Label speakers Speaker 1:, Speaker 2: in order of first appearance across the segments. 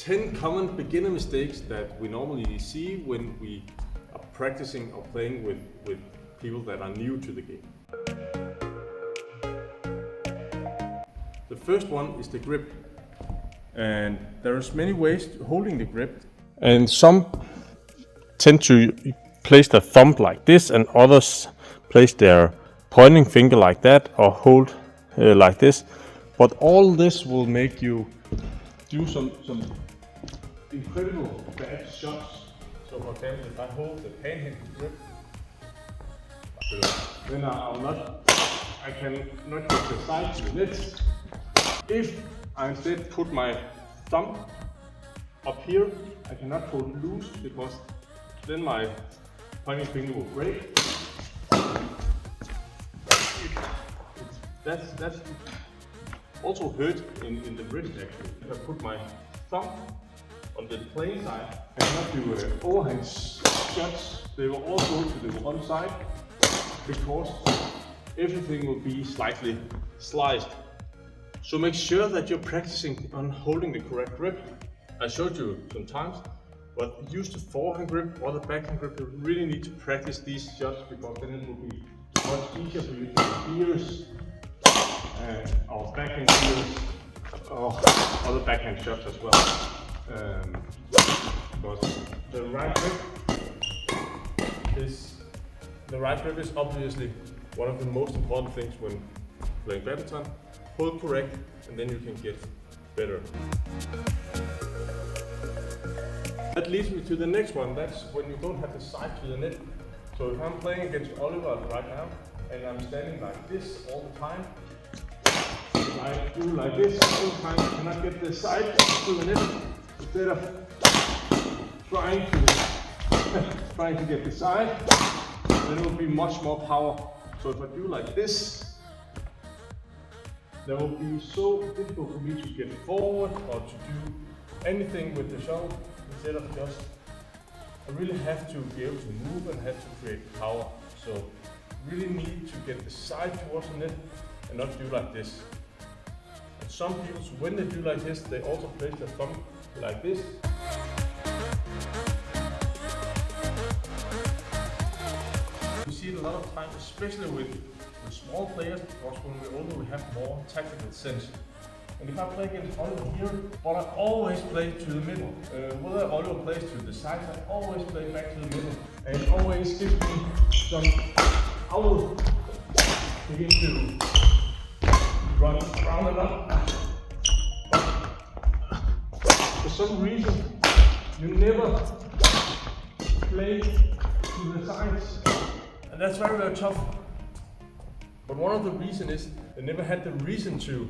Speaker 1: 10 common beginner mistakes that we normally see when we are practicing or playing with people that are new to the game. The first one is the grip. And there's many ways to holding the grip. And some tend to place their thumb like this, and others place their pointing finger like that, or hold like this. But all this will make you do some incredible bad shots. So for example, if I hold the panhandle grip, then I can not get the side to the net. If I instead put my thumb up here, I cannot hold loose because then my pointing finger will break. That's also hurt in the wrist actually. If I put my thumb on the playing side, I cannot do overhand shots. They will all go to the one side because everything will be slightly sliced. So make sure that you're practicing on holding the correct grip. I showed you sometimes, but use the forehand grip or the backhand grip. You really need to practice these shots because then it will be much easier for you to do ears or backhand ears or other backhand shots as well. Because the right grip is obviously one of the most important things when playing badminton. Hold correct, and then you can get better. That leads me to the next one. That's when you don't have the side to the net. So if I'm playing against Oliver right now, and I'm standing like this all the time, if I do like this all the time, I cannot get the side to the net. Instead of trying to get the side, then it will be much more power. So if I do like this, that will be so difficult for me to get forward or to do anything with the shuttle instead of just, I really have to be able to move and have to create power. So really need to get the side towards the net and not do like this. And some people, when they do like this, they also place their thumb like this. We see it a lot of times, especially with small players, because when we're older we have more tactical sense. And if I play against Oliver here, but I always play to the middle. Whether Oliver plays to the sides, I always play back to the middle. And it always gives me some, I will begin to run around and up. For some reason, you never play to the sides. And that's very, very tough. But one of the reasons is they never had the reason to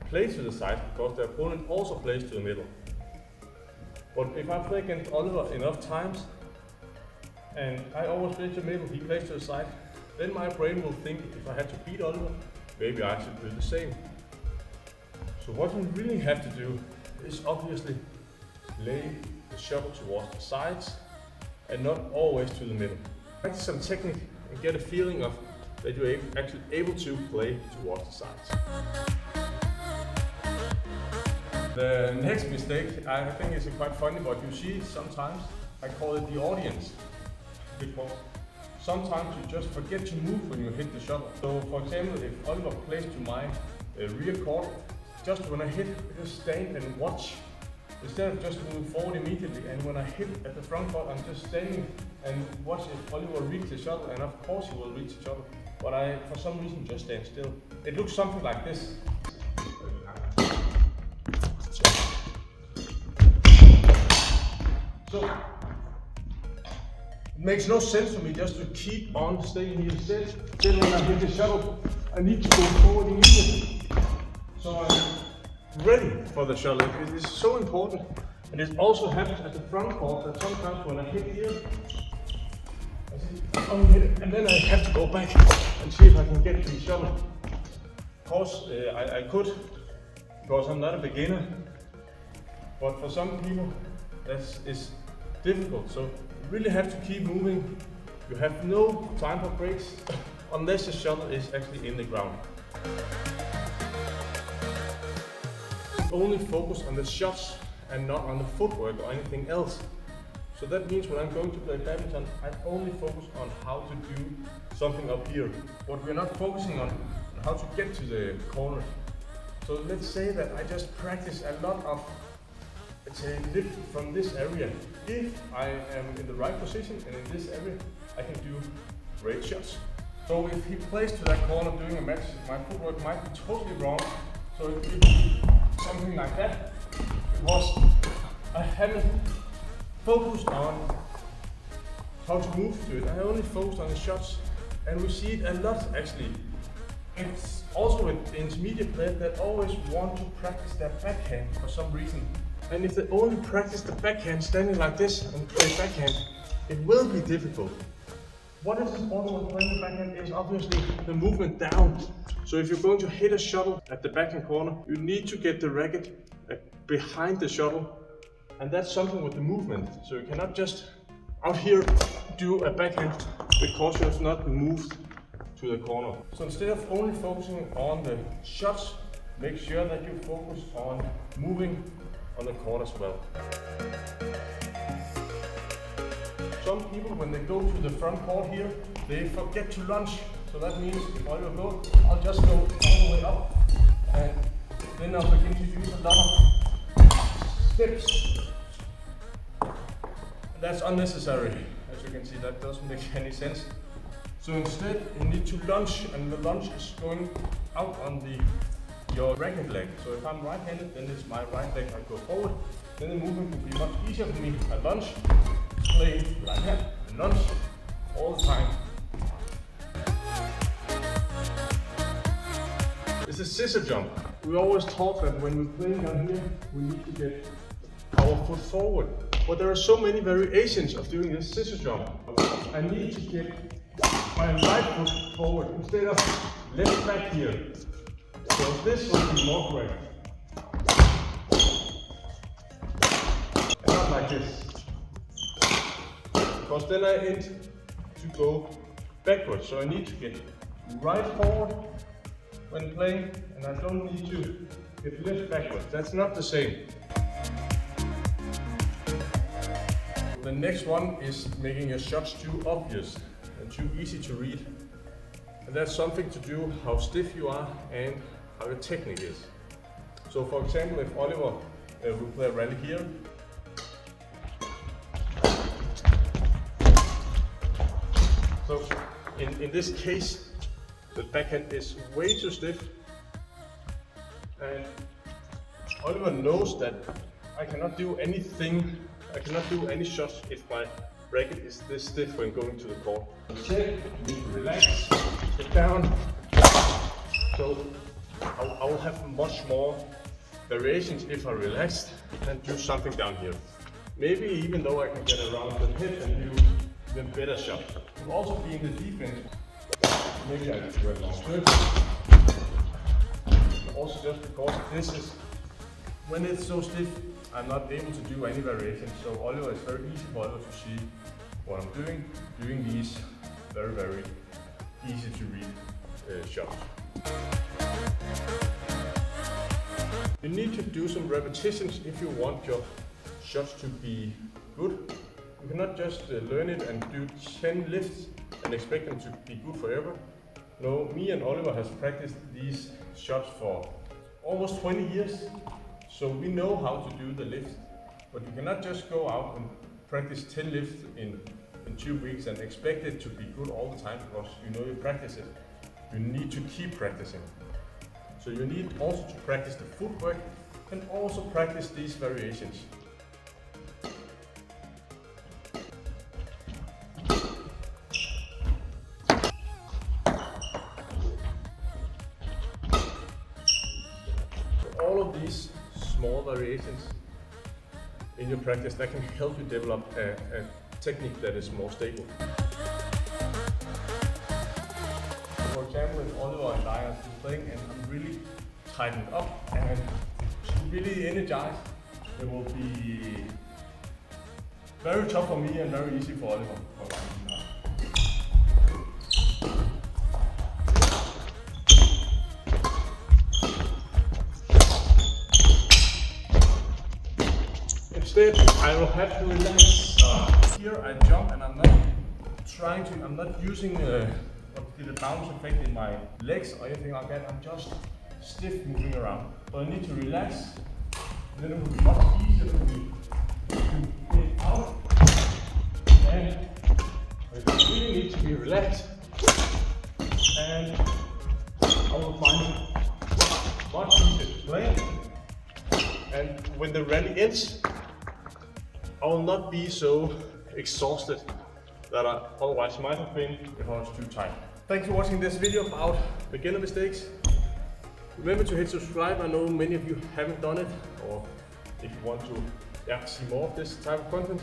Speaker 1: play to the side because their opponent also plays to the middle. But if I play against Oliver enough times and I always play to the middle, he plays to the side, then my brain will think if I had to beat Oliver, maybe I should do the same. So what we really have to do is obviously lay the shuttle towards the sides and not always to the middle. Practice some technique and get a feeling of that you're actually able to play towards the sides. The next mistake, I think is quite funny, but you see it sometimes. I call it the audience. Because sometimes you just forget to move when you hit the shuttle. So for example, if Oliver plays to my rear court, just when I hit, I just stand and watch. Instead of just moving forward immediately, and when I hit at the front court, I'm just standing and watch if Oliver reaches the shuttle, and of course he will reach the shuttle. But I, for some reason, just stand still. It looks something like this. So, it makes no sense for me just to keep on staying here instead. Then when I hit the shuttle, I need to go forward immediately. So I'm ready for the shuttle. It is so important. And it also happens at the front court that sometimes when I hit here, and then I have to go back and see if I can get to the shuttle. Of course, I could, because I'm not a beginner. But for some people, that is difficult. So you really have to keep moving. You have no time for breaks unless the shuttle is actually in the ground. Only focus on the shots and not on the footwork or anything else. So that means when I'm going to play badminton, I only focus on how to do something up here, but we're not focusing on how to get to the corner. So let's say that I just practice a lot of, let's say, lift from this area. If I am in the right position and in this area, I can do great shots. So if he plays to that corner during a match, my footwork might be totally wrong. So it could be something like that. Because I haven't focused on how to move to it. I only focused on the shots, and we see it a lot actually. It's also with the intermediate players that always want to practice their backhand for some reason. And if they only practice the backhand standing like this and play backhand, it will be difficult. What is important when playing the backhand is obviously the movement down. So if you're going to hit a shuttle at the backhand corner, you need to get the racket behind the shuttle, and that's something with the movement. So you cannot just out here do a backhand because you have not moved to the corner. So instead of only focusing on the shots, make sure that you focus on moving on the corner as well. Some people, when they go to the front court here, they forget to lunge. So that means if I will go, I'll just go all the way up, and then I'll begin to use a lot of steps. That's unnecessary. As you can see, that doesn't make any sense. So instead, you need to lunge, and the lunge is going out on your racket leg. So if I'm right-handed, then it's my right leg. I go forward. Then the movement will be much easier for me. I lunge, play right hand, and lunge all the time. It's a scissor jump. We always talk that when we're playing down here, we need to get our foot forward. But there are so many variations of doing this scissor jump. I need to get my right foot forward instead of left back here. So this will be more correct. And not like this. Because then I end to go backwards. So I need to get right forward when playing, and I don't need to get left backwards. That's not the same. The next one is making your shots too obvious and too easy to read. And that's something to do how stiff you are and how your technique is. So for example, if Oliver will play a rally here, so in this case, the backhand is way too stiff, and Oliver knows that I cannot do anything. I cannot do any shots if my racket is this stiff when going to the court. Check, relax, get down. So I will have much more variations if I relax and do something down here. Maybe even though I can get around the head and do even better shots. Will also be in the defense. Maybe I do a long strip. Also just because this is, when it's so stiff, I'm not able to do any variations. So Oliver, it's very easy for Oliver to see what I'm doing these very, very easy to read shots. You need to do some repetitions if you want your shots to be good. You cannot just learn it and do 10 lifts and expect them to be good forever. No, me and Oliver has practiced these shots for almost 20 years. So we know how to do the lift, but you cannot just go out and practice 10 lifts in 2 weeks and expect it to be good all the time because you know you practice it. You need to keep practicing. So you need also to practice the footwork and also practice these variations. All of these small variations in your practice that can help you develop a technique that is more stable. For example, if Oliver and I are playing and I'm really tightened up and really energized, it will be very tough for me and very easy for Oliver. Instead, I will have to relax. Here I jump and I'm not using the bounce effect in my legs or anything like that. I'm just stiff moving around. So I need to relax. Then it will be much easier for me to get out. And I really need to be relaxed. And I will find it much easier to play. And when the rally ends, I will not be so exhausted that I otherwise might have been if I was too tired. Thanks for watching this video about beginner mistakes. Remember to hit subscribe. I know many of you haven't done it, or if you want to see more of this type of content.